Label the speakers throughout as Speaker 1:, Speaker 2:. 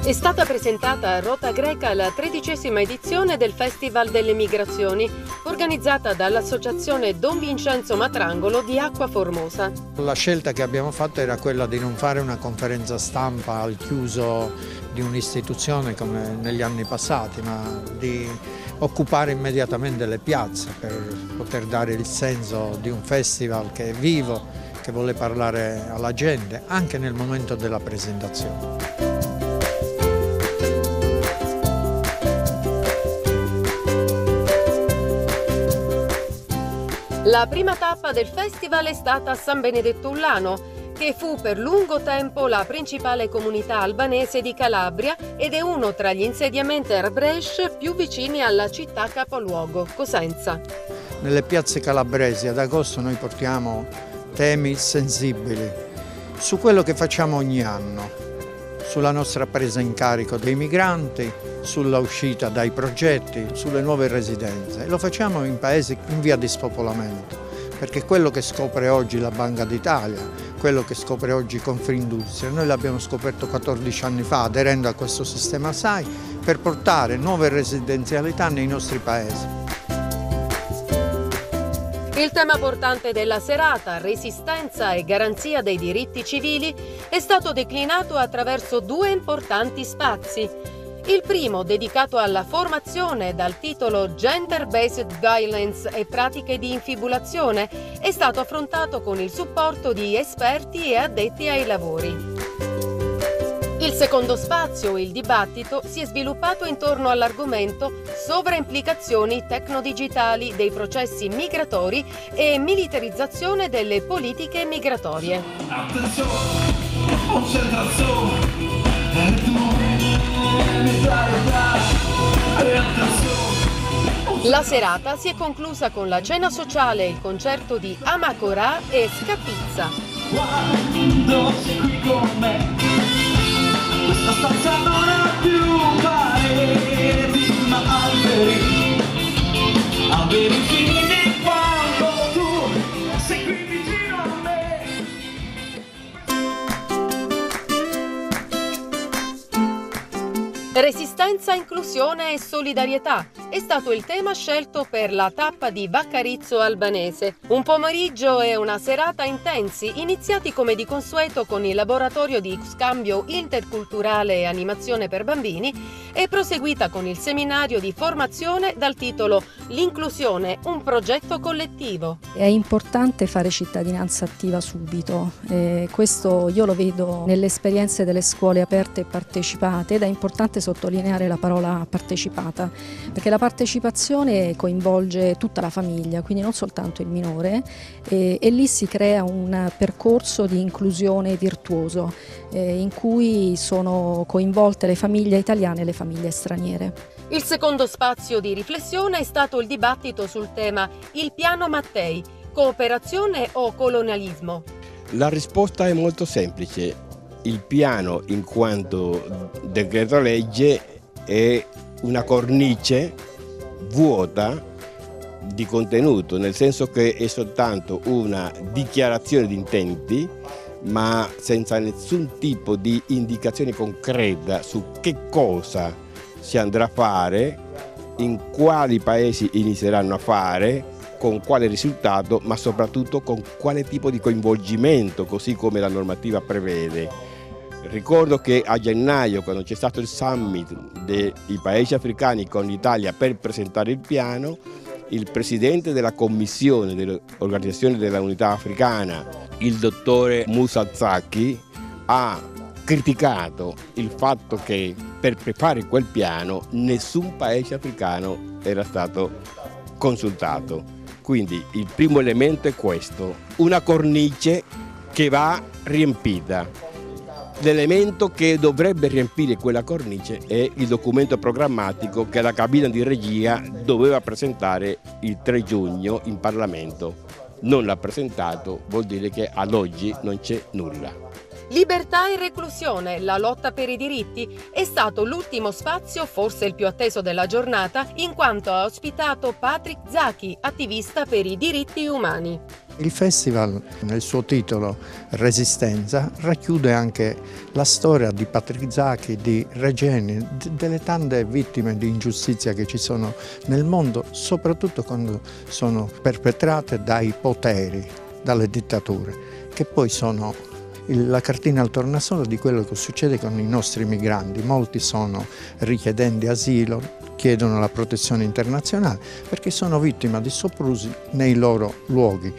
Speaker 1: È stata presentata a Rota Greca la 13ª edizione del Festival delle Migrazioni, organizzata dall'Associazione Don Vincenzo Matrangolo di Acqua Formosa.
Speaker 2: La scelta che abbiamo fatto era quella di non fare una conferenza stampa al chiuso di un'istituzione come negli anni passati, ma di occupare immediatamente le piazze per poter dare il senso di un festival che è vivo, che vuole parlare alla gente anche nel momento della presentazione.
Speaker 1: La prima tappa del festival è stata a San Benedetto Ullano, che fu per lungo tempo la principale comunità albanese di Calabria ed è uno tra gli insediamenti arbresci più vicini alla città capoluogo, Cosenza.
Speaker 2: Nelle piazze calabresi ad agosto noi portiamo temi sensibili su quello che facciamo ogni anno, sulla nostra presa in carico dei migranti, sulla uscita dai progetti, sulle nuove residenze. E lo facciamo in paesi in via di spopolamento, perché quello che scopre oggi la Banca d'Italia, quello che scopre oggi Confindustria, noi l'abbiamo scoperto 14 anni fa aderendo a questo sistema SAI per portare nuove residenzialità nei nostri paesi.
Speaker 1: Il tema portante della serata, resistenza e garanzia dei diritti civili, è stato declinato attraverso due importanti spazi. Il primo, dedicato alla formazione dal titolo Gender Based Violence e pratiche di infibulazione, è stato affrontato con il supporto di esperti e addetti ai lavori. Il secondo spazio, il dibattito, si è sviluppato intorno all'argomento sovraimplicazioni tecnodigitali dei processi migratori e militarizzazione delle politiche migratorie.
Speaker 3: Attenzione, concentrazione,
Speaker 1: La serata si è conclusa con la cena sociale e il concerto di Amacorà e Scapizza.
Speaker 3: Quando sei qui con me, questa stanza non ha più pareti ma alberi, alberi infiniti quando tu sei qui vicino a me.
Speaker 1: Resistenza, inclusione e solidarietà è stato il tema scelto per la tappa di Vaccarizzo Albanese. Un pomeriggio e una serata intensi, iniziati come di consueto con il laboratorio di scambio interculturale e animazione per bambini e proseguita con il seminario di formazione dal titolo L'inclusione, un progetto collettivo.
Speaker 4: È importante fare cittadinanza attiva subito, questo io lo vedo nelle esperienze delle scuole aperte e partecipate ed è importante sottolineare la parola partecipata, perché la partecipazione coinvolge tutta la famiglia, quindi non soltanto il minore, e lì si crea un percorso di inclusione virtuoso in cui sono coinvolte le famiglie italiane e le famiglie straniere.
Speaker 1: Il secondo spazio di riflessione è stato il dibattito sul tema Il piano Mattei, cooperazione o colonialismo?
Speaker 5: La risposta è molto semplice. Il piano, in quanto decreto legge, è una cornice vuota di contenuto, nel senso che è soltanto una dichiarazione di intenti, ma senza nessun tipo di indicazione concreta su che cosa si andrà a fare, in quali paesi inizieranno a fare, con quale risultato, ma soprattutto con quale tipo di coinvolgimento, così come la normativa prevede. Ricordo che a gennaio, quando c'è stato il summit dei paesi africani con l'Italia per presentare il piano, il presidente della commissione dell'Organizzazione dell'Unità Africana, il dottore Moussa Zaki, ha criticato il fatto che per preparare quel piano nessun paese africano era stato consultato. Quindi il primo elemento è questo, una cornice che va riempita. L'elemento che dovrebbe riempire quella cornice è il documento programmatico che la cabina di regia doveva presentare il 3 giugno in Parlamento. Non l'ha presentato, vuol dire che ad oggi non c'è nulla.
Speaker 1: Libertà e reclusione, la lotta per i diritti, è stato l'ultimo spazio, forse il più atteso della giornata, in quanto ha ospitato Patrick Zaki, attivista per i diritti umani.
Speaker 2: Il festival, nel suo titolo Resistenza, racchiude anche la storia di Patrick Zaki, di Regeni, delle tante vittime di ingiustizia che ci sono nel mondo, soprattutto quando sono perpetrate dai poteri, dalle dittature, che poi sono la cartina al tornasole di quello che succede con i nostri migranti. Molti sono richiedenti asilo, chiedono la protezione internazionale perché sono vittime di soprusi nei loro luoghi.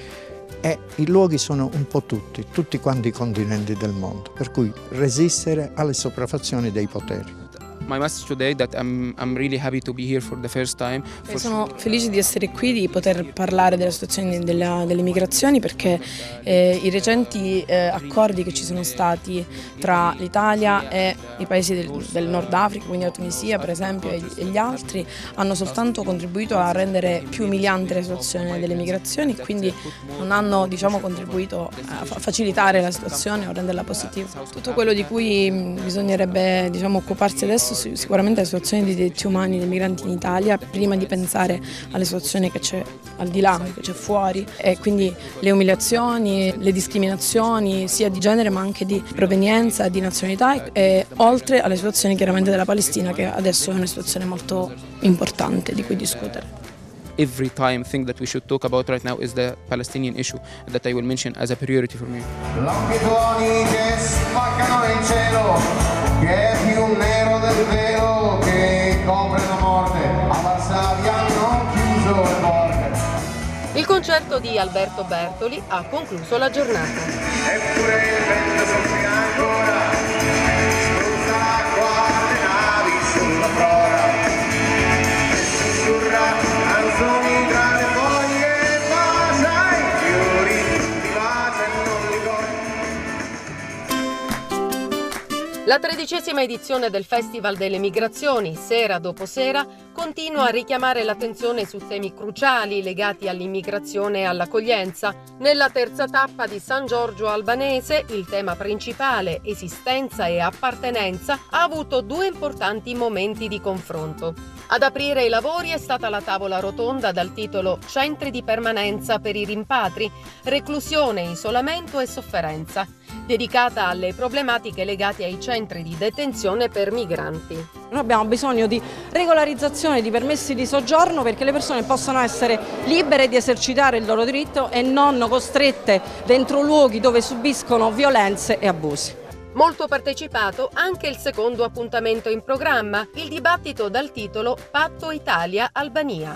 Speaker 2: E i luoghi sono un po' tutti quanti i continenti del mondo, per cui resistere alle sopraffazioni dei poteri.
Speaker 6: My message today that I'm really happy to be here for the first time.
Speaker 7: Sono felice di essere qui, di poter parlare della situazione delle migrazioni, perché i recenti accordi che ci sono stati tra l'Italia e i paesi del Nord Africa, quindi la Tunisia per esempio e gli altri, hanno soltanto contribuito a rendere più umiliante la situazione delle migrazioni, quindi non hanno contribuito a facilitare la situazione o renderla positiva. Tutto quello di cui bisognerebbe occuparsi adesso sicuramente la situazione dei diritti umani dei migranti in Italia, prima di pensare alle situazioni che c'è al di là, che c'è fuori, e quindi le umiliazioni, le discriminazioni sia di genere ma anche di provenienza, di nazionalità, e oltre alle situazioni chiaramente della Palestina, che adesso è una situazione molto importante di cui discutere.
Speaker 6: Every thing that we should talk about right now is the Palestinian issue that I will mention as a priority for me.
Speaker 8: Lampi tuoni che spaccano il cielo, che è più nero del velo che copre la morte, a Varsavia hanno chiuso le porte.
Speaker 1: Il concerto di Alberto Bertoli ha concluso la giornata.
Speaker 8: Eppure il vento soffia ancora, spruzza l'acqua alle navi sulla prora, e sussurra canzoni tra le foglie, bacia i fiori, ti bacia e non li
Speaker 1: La 13ª edizione del Festival delle Migrazioni, sera dopo sera, continua a richiamare l'attenzione su temi cruciali legati all'immigrazione e all'accoglienza. Nella terza tappa di San Giorgio Albanese, il tema principale, esistenza e appartenenza, ha avuto 2 importanti momenti di confronto. Ad aprire i lavori è stata la tavola rotonda dal titolo Centri di permanenza per i rimpatri, reclusione, isolamento e sofferenza, dedicata alle problematiche legate ai centri di detenzione per migranti.
Speaker 9: Noi abbiamo bisogno di regolarizzazione di permessi di soggiorno perché le persone possano essere libere di esercitare il loro diritto e non costrette dentro luoghi dove subiscono violenze e abusi.
Speaker 1: Molto partecipato anche il secondo appuntamento in programma, il dibattito dal titolo Patto Italia-Albania.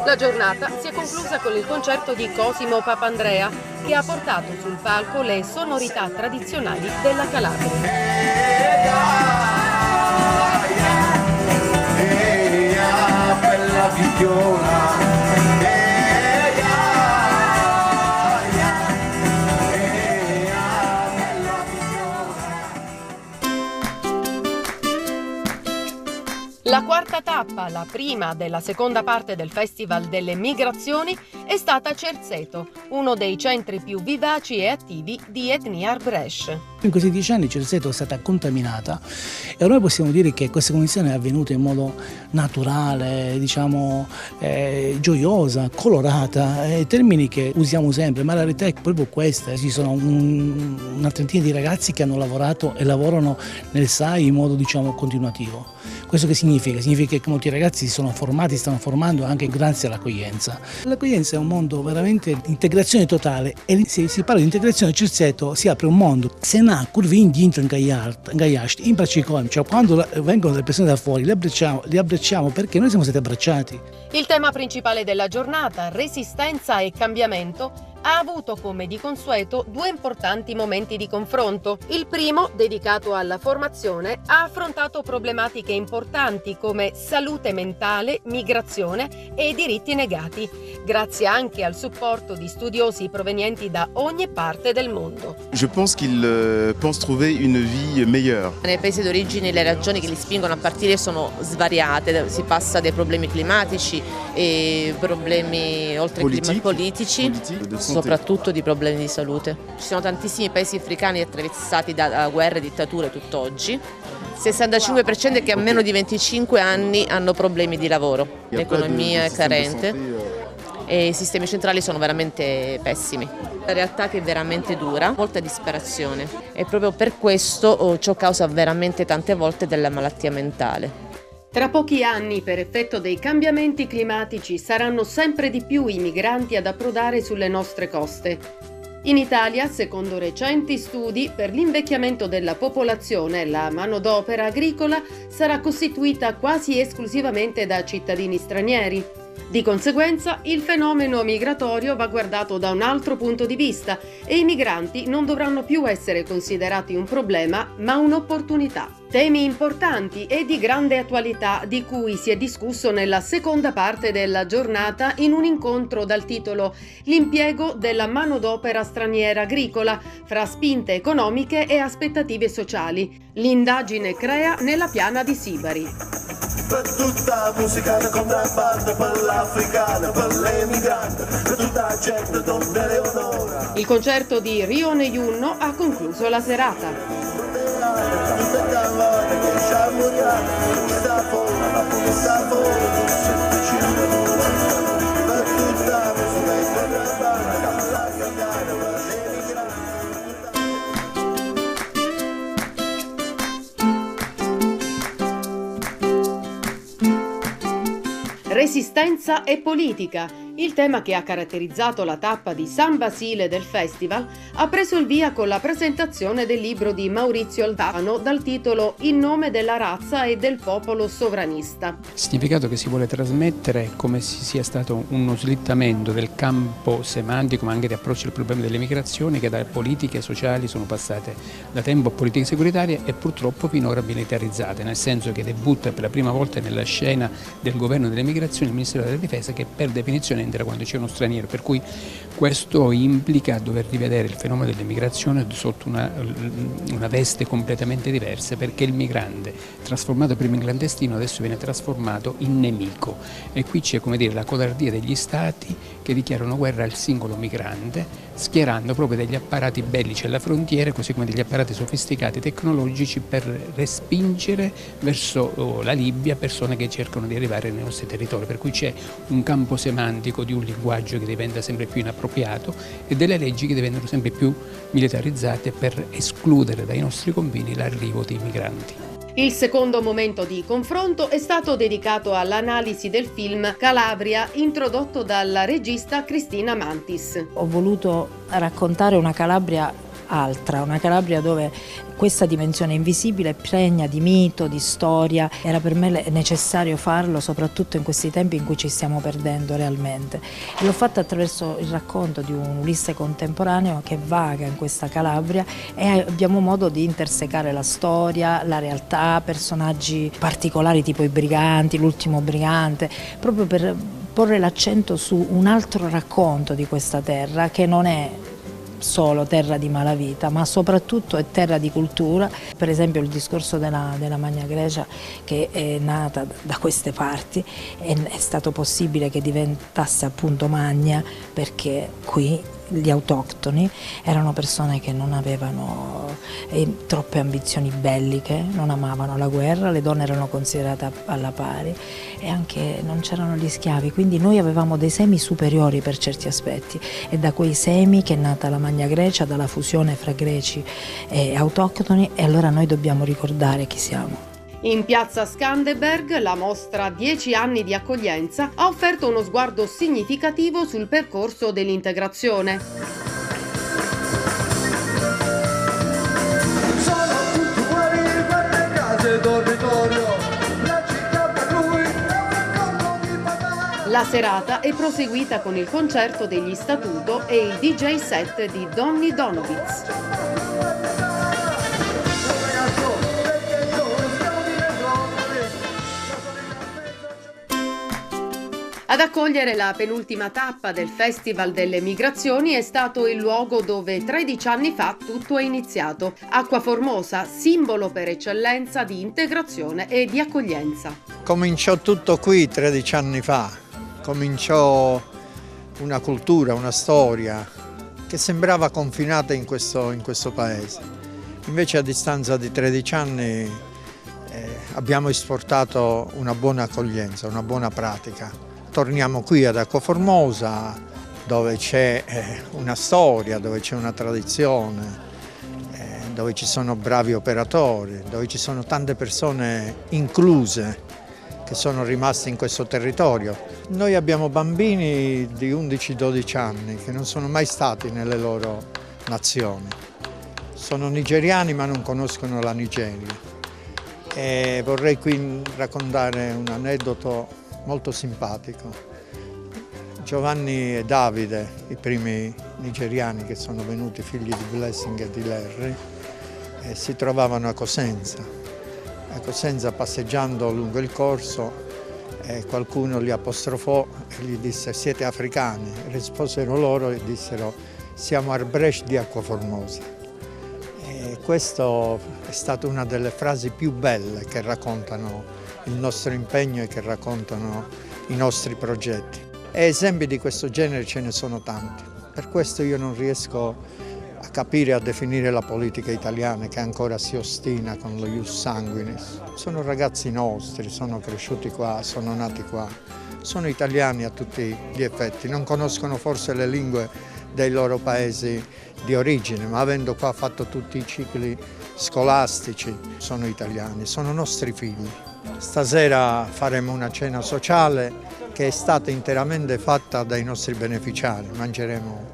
Speaker 1: La giornata si è conclusa con il concerto di Cosimo Papandrea, che ha portato sul palco le sonorità tradizionali della Calabria. La quarta tappa, la prima della seconda parte del Festival delle Migrazioni, è stata a Cerzeto, uno dei centri più vivaci e attivi di Etniar Bresh.
Speaker 10: In questi 10 anni Cerzeto è stata contaminata e ormai possiamo dire che questa condizione è avvenuta in modo naturale, gioiosa, colorata, termini che usiamo sempre, ma la realtà è proprio questa. Ci sono una trentina di ragazzi che hanno lavorato e lavorano nel SAI in modo continuativo. Questo che significa? Significa che molti ragazzi si sono formati, stanno formando anche grazie all'accoglienza. L'accoglienza è un mondo veramente di integrazione totale e se si parla di integrazione a Cerzeto si apre un mondo. Se na curvin dentro in Gaiasci, in Bracicom, cioè quando vengono le persone da fuori, li abbracciamo perché noi siamo stati abbracciati.
Speaker 1: Il tema principale della giornata, resistenza e cambiamento, ha avuto come di consueto due importanti momenti di confronto. Il primo, dedicato alla formazione, ha affrontato problematiche importanti come salute mentale, migrazione e diritti negati, grazie anche al supporto di studiosi provenienti da ogni parte del mondo.
Speaker 11: Je pense qu'ils pensent trouver une vie meilleure.
Speaker 12: Nei paesi d'origine le ragioni che li spingono a partire sono svariate, si passa dai problemi climatici e problemi oltre che politici, soprattutto di problemi di salute. Ci sono tantissimi paesi africani attraversati da guerre e dittature tutt'oggi. 65% che a meno di 25 anni hanno problemi di lavoro, l'economia è carente e i sistemi centrali sono veramente pessimi. La realtà che è veramente dura, molta disperazione e proprio per questo ciò causa veramente tante volte della malattia mentale.
Speaker 1: Tra pochi anni, per effetto dei cambiamenti climatici, saranno sempre di più i migranti ad approdare sulle nostre coste. In Italia, secondo recenti studi, per l'invecchiamento della popolazione, la manodopera agricola sarà costituita quasi esclusivamente da cittadini stranieri. Di conseguenza, il fenomeno migratorio va guardato da un altro punto di vista e i migranti non dovranno più essere considerati un problema, ma un'opportunità. Temi importanti e di grande attualità di cui si è discusso nella seconda parte della giornata in un incontro dal titolo L'impiego della manodopera straniera agricola fra spinte economiche e aspettative sociali. L'indagine CREA nella piana di Sibari.
Speaker 3: Per tutta la musica da contrabbando, per l'africana, per l'emigrante, per tutta la gente donde Leonora.
Speaker 1: Il concerto di Rione Junno ha concluso la serata. Resistenza e politica. Il tema che ha caratterizzato la tappa di San Basile del festival ha preso il via con la presentazione del libro di Maurizio Albano dal titolo In nome della razza e del popolo sovranista.
Speaker 13: Il significato che si vuole trasmettere è come se sia stato uno slittamento del campo semantico ma anche di approccio al problema delle migrazioni che da politiche sociali sono passate da tempo a politiche securitarie e purtroppo finora militarizzate, nel senso che debutta per la prima volta nella scena del governo delle migrazioni il Ministero della Difesa che per definizione entra quando c'è uno straniero, per cui questo implica dover rivedere il fenomeno dell'immigrazione sotto una veste completamente diversa, perché il migrante trasformato prima in clandestino adesso viene trasformato in nemico e qui c'è, come dire, la codardia degli stati che dichiarano guerra al singolo migrante schierando proprio degli apparati bellici alla frontiera così come degli apparati sofisticati tecnologici per respingere verso la Libia persone che cercano di arrivare nei nostri territori, per cui c'è un campo semantico di un linguaggio che diventa sempre più inappropriato e delle leggi che diventano sempre più militarizzate per escludere dai nostri confini l'arrivo dei migranti.
Speaker 1: Il secondo momento di confronto è stato dedicato all'analisi del film Calabria, introdotto dalla regista Cristina Mantis.
Speaker 14: Ho voluto raccontare una Calabria altra, una Calabria dove questa dimensione invisibile pregna di mito, di storia. Era per me necessario farlo, soprattutto in questi tempi in cui ci stiamo perdendo realmente. E l'ho fatto attraverso il racconto di un Ulisse contemporaneo che vaga in questa Calabria e abbiamo modo di intersecare la storia, la realtà, personaggi particolari tipo i briganti, l'ultimo brigante, proprio per porre l'accento su un altro racconto di questa terra che non è solo terra di malavita, ma soprattutto è terra di cultura. Per esempio il discorso della Magna Grecia, che è nata da queste parti, è stato possibile che diventasse appunto Magna perché qui gli autoctoni erano persone che non avevano troppe ambizioni belliche, non amavano la guerra, le donne erano considerate alla pari e anche non c'erano gli schiavi, quindi noi avevamo dei semi superiori per certi aspetti. È da quei semi che è nata la Magna Grecia, dalla fusione fra greci e autoctoni, e allora noi dobbiamo ricordare chi siamo.
Speaker 1: In piazza Skanderberg la mostra 10 anni di accoglienza ha offerto uno sguardo significativo sul percorso dell'integrazione.
Speaker 3: Sono tutti uguali, guarda in casa e dormitorio. La città per lui è un racconto di papà.
Speaker 1: La serata è proseguita con il concerto degli Statuto e il DJ set di Donny Donowitz. Ad accogliere la penultima tappa del Festival delle Migrazioni è stato il luogo dove 13 anni fa tutto è iniziato. Acqua Formosa, simbolo per eccellenza di integrazione e di accoglienza.
Speaker 2: Cominciò tutto qui 13 anni fa, cominciò una cultura, una storia che sembrava confinata in questo paese. Invece a distanza di 13 anni abbiamo esportato una buona accoglienza, una buona pratica. Torniamo qui ad Acqua Formosa, dove c'è una storia, dove c'è una tradizione, dove ci sono bravi operatori, dove ci sono tante persone incluse che sono rimaste in questo territorio. Noi abbiamo bambini di 11-12 anni che non sono mai stati nelle loro nazioni. Sono nigeriani ma non conoscono la Nigeria. E vorrei qui raccontare un aneddoto molto simpatico. Giovanni e Davide, i primi nigeriani che sono venuti, figli di Blessing e di Larry, si trovavano a Cosenza. A Cosenza, passeggiando lungo il corso, qualcuno li apostrofò e gli disse: siete africani? Risposero loro e dissero: siamo Arbrecht di Acqua Formosa. E questo è stata una delle frasi più belle che raccontano il nostro impegno e che raccontano i nostri progetti. E esempi di questo genere ce ne sono tanti. Per questo io non riesco a capire, a definire la politica italiana che ancora si ostina con lo ius sanguinis. Sono ragazzi nostri, sono cresciuti qua, sono nati qua, sono italiani a tutti gli effetti, non conoscono forse le lingue dei loro paesi di origine, ma avendo qua fatto tutti i cicli scolastici sono italiani, sono nostri figli. Stasera faremo una cena sociale che è stata interamente fatta dai nostri beneficiari, mangeremo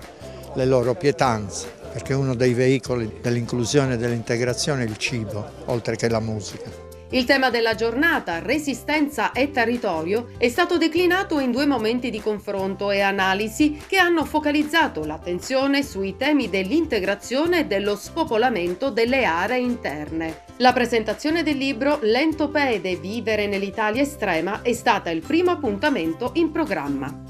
Speaker 2: le loro pietanze, perché uno dei veicoli dell'inclusione e dell'integrazione è il cibo, oltre che la musica.
Speaker 1: Il tema della giornata, resistenza e territorio, è stato declinato in due momenti di confronto e analisi che hanno focalizzato l'attenzione sui temi dell'integrazione e dello spopolamento delle aree interne. La presentazione del libro Lentopede, vivere nell'Italia estrema è stata il primo appuntamento in programma.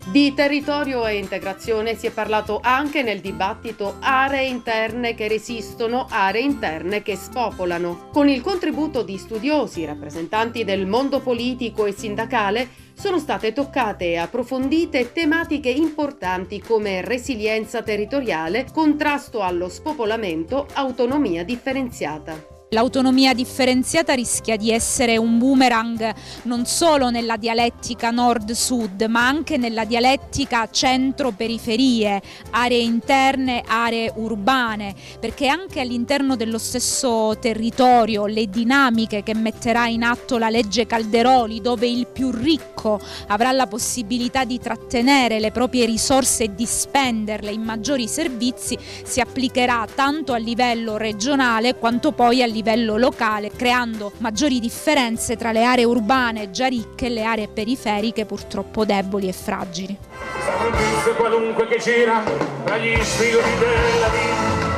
Speaker 1: Di territorio e integrazione si è parlato anche nel dibattito Aree interne che resistono, aree interne che spopolano. Con il contributo di studiosi, rappresentanti del mondo politico e sindacale, sono state toccate e approfondite tematiche importanti come resilienza territoriale, contrasto allo spopolamento, autonomia differenziata.
Speaker 15: L'autonomia differenziata rischia di essere un boomerang non solo nella dialettica nord-sud, ma anche nella dialettica centro-periferie, aree interne, aree urbane, perché anche all'interno dello stesso territorio le dinamiche che metterà in atto la legge Calderoli, dove il più ricco avrà la possibilità di trattenere le proprie risorse e di spenderle in maggiori servizi, si applicherà tanto a livello regionale quanto poi a livello locale, creando maggiori differenze tra le aree urbane già ricche e le aree periferiche purtroppo deboli e fragili.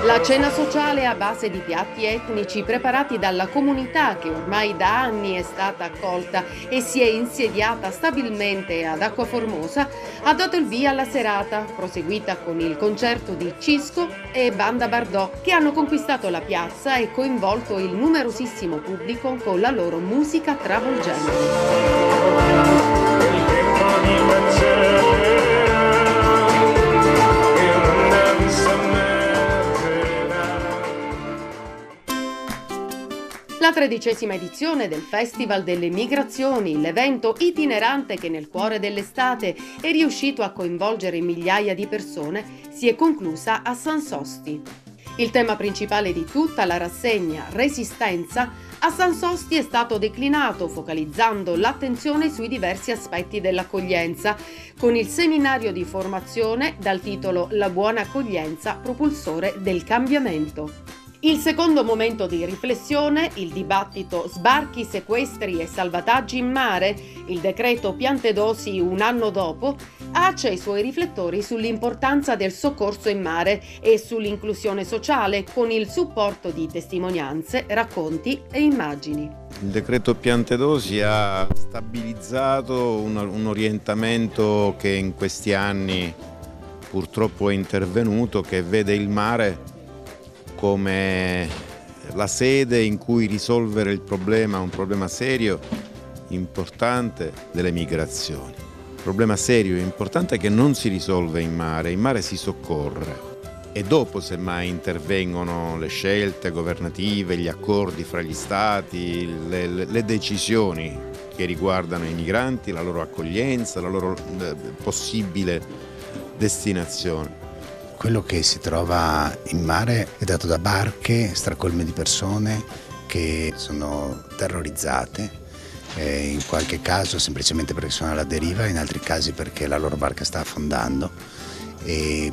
Speaker 1: La cena sociale a base di piatti etnici preparati dalla comunità che ormai da anni è stata accolta e si è insediata stabilmente ad Acqua Formosa ha dato il via alla serata, proseguita con il concerto di Cisco e Banda Bardot, che hanno conquistato la piazza e coinvolto il numerosissimo pubblico con la loro musica travolgente. La 13ª edizione del Festival delle Migrazioni, l'evento itinerante che nel cuore dell'estate è riuscito a coinvolgere migliaia di persone, si è conclusa a San Sosti. Il tema principale di tutta la rassegna, Resistenza, a San Sosti è stato declinato focalizzando l'attenzione sui diversi aspetti dell'accoglienza, con il seminario di formazione dal titolo La buona accoglienza, propulsore del cambiamento. Il secondo momento di riflessione, il dibattito sbarchi, sequestri e salvataggi in mare, il decreto Piantedosi un anno dopo, ha acceso i suoi riflettori sull'importanza del soccorso in mare e sull'inclusione sociale con il supporto di testimonianze, racconti e immagini.
Speaker 16: Il decreto Piantedosi ha stabilizzato un orientamento che in questi anni purtroppo è intervenuto, che vede il mare come la sede in cui risolvere il problema, un problema serio, importante delle migrazioni. Un problema serio e importante che non si risolve in mare si soccorre e dopo semmai intervengono le scelte governative, gli accordi fra gli stati, le decisioni che riguardano i migranti, la loro accoglienza, la loro possibile destinazione.
Speaker 17: Quello che si trova in mare è dato da barche stracolme di persone che sono terrorizzate, in qualche caso semplicemente perché sono alla deriva, in altri casi perché la loro barca sta affondando e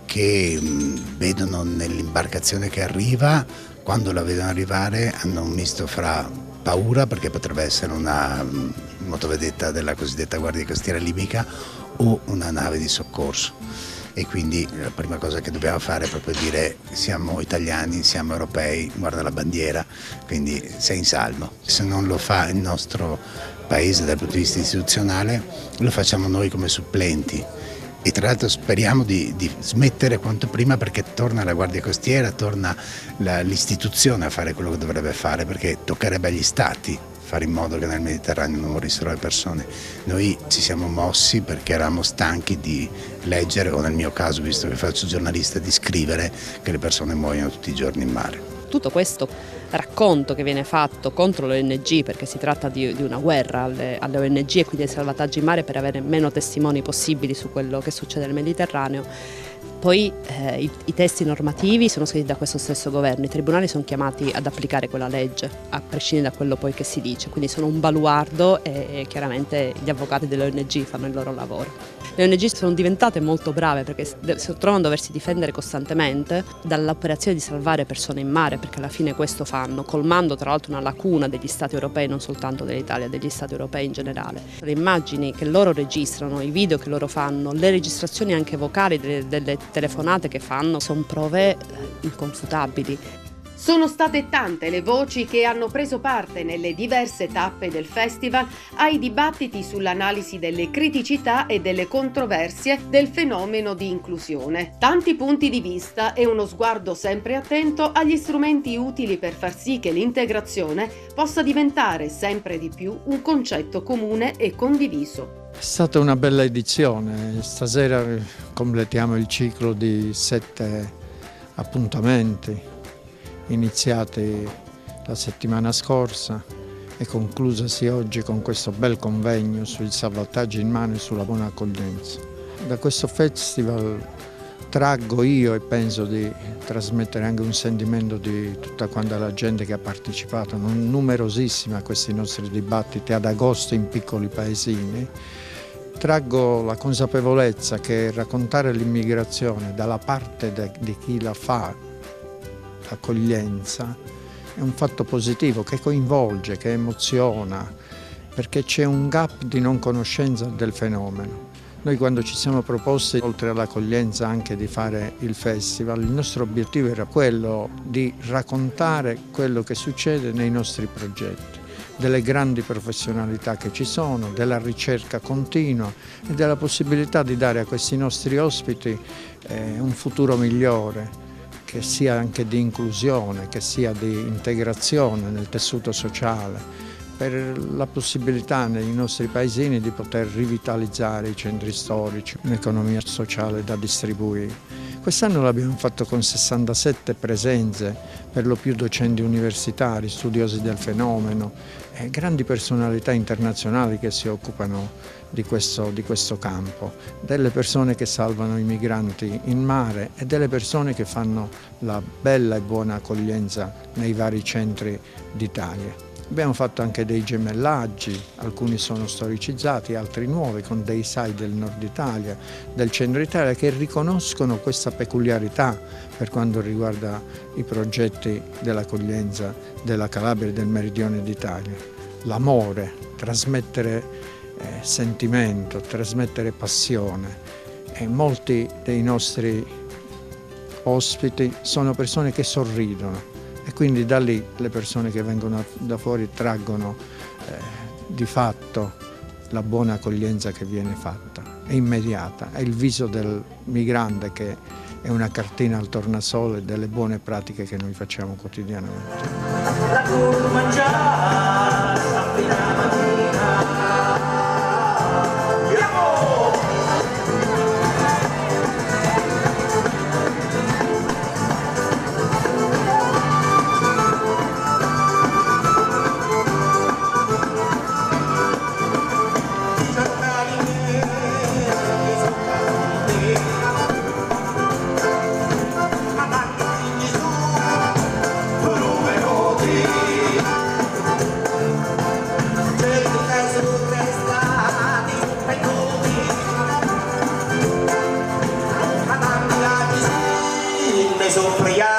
Speaker 17: che vedono nell'imbarcazione che arriva, quando la vedono arrivare hanno un misto fra paura perché potrebbe essere una motovedetta della cosiddetta Guardia Costiera libica o una nave di soccorso. E quindi la prima cosa che dobbiamo fare è proprio dire siamo italiani, siamo europei, guarda la bandiera, quindi sei in salvo. Se non lo fa il nostro paese dal punto di vista istituzionale, lo facciamo noi come supplenti. E tra l'altro speriamo di smettere quanto prima perché torna la Guardia Costiera, torna l'istituzione a fare quello che dovrebbe fare, perché toccherebbe agli stati fare in modo che nel Mediterraneo non morissero le persone. Noi ci siamo mossi perché eravamo stanchi di leggere, o nel mio caso, visto che faccio giornalista, di scrivere che le persone muoiono tutti i giorni in mare.
Speaker 18: Tutto questo racconto che viene fatto contro le ONG, perché si tratta di una guerra alle ONG e quindi ai salvataggi in mare per avere meno testimoni possibili su quello che succede nel Mediterraneo. Poi i testi normativi sono scritti da questo stesso governo, i tribunali sono chiamati ad applicare quella legge, a prescindere da quello poi che si dice, quindi sono un baluardo e chiaramente gli avvocati delle ONG fanno il loro lavoro. Le ONG sono diventate molto brave perché si trovano a doversi difendere costantemente dall'operazione di salvare persone in mare, perché alla fine questo fanno, colmando tra l'altro una lacuna degli Stati europei, non soltanto dell'Italia, degli Stati europei in generale. Le immagini che loro registrano, i video che loro fanno, le registrazioni anche vocali delle telefonate che fanno, sono prove inconfutabili.
Speaker 1: Sono state tante le voci che hanno preso parte nelle diverse tappe del festival ai dibattiti sull'analisi delle criticità e delle controversie del fenomeno di inclusione. Tanti punti di vista e uno sguardo sempre attento agli strumenti utili per far sì che l'integrazione possa diventare sempre di più un concetto comune e condiviso.
Speaker 2: È stata una bella edizione, stasera completiamo il ciclo di 7 appuntamenti iniziati la settimana scorsa e conclusasi oggi con questo bel convegno sui salvataggi in mare e sulla buona accoglienza. Da questo festival traggo io e penso di trasmettere anche un sentimento di tutta quanta la gente che ha partecipato, numerosissima a questi nostri dibattiti ad agosto in piccoli paesini. Traggo la consapevolezza che raccontare l'immigrazione dalla parte di chi la fa, accoglienza, è un fatto positivo che coinvolge, che emoziona, perché c'è un gap di non conoscenza del fenomeno. Noi quando ci siamo proposti, oltre all'accoglienza, anche di fare il festival, il nostro obiettivo era quello di raccontare quello che succede nei nostri progetti, delle grandi professionalità che ci sono, della ricerca continua e della possibilità di dare a questi nostri ospiti un futuro migliore, che sia anche di inclusione, che sia di integrazione nel tessuto sociale, per la possibilità nei nostri paesini di poter rivitalizzare i centri storici, un'economia sociale da distribuire. Quest'anno l'abbiamo fatto con 67 presenze, per lo più docenti universitari, studiosi del fenomeno e grandi personalità internazionali che si occupano di questo campo, delle persone che salvano i migranti in mare e delle persone che fanno la bella e buona accoglienza nei vari centri d'Italia. Abbiamo fatto anche dei gemellaggi, alcuni sono storicizzati, altri nuovi, con dei SAI del nord Italia, del centro Italia, che riconoscono questa peculiarità per quanto riguarda i progetti dell'accoglienza della Calabria e del meridione d'Italia. L'amore, trasmettere sentimento, trasmettere passione. E molti dei nostri ospiti sono persone che sorridono. E quindi da lì le persone che vengono da fuori traggono di fatto la buona accoglienza che viene fatta. È immediata, è il viso del migrante che è una cartina al tornasole delle buone pratiche che noi facciamo quotidianamente.
Speaker 3: Sofria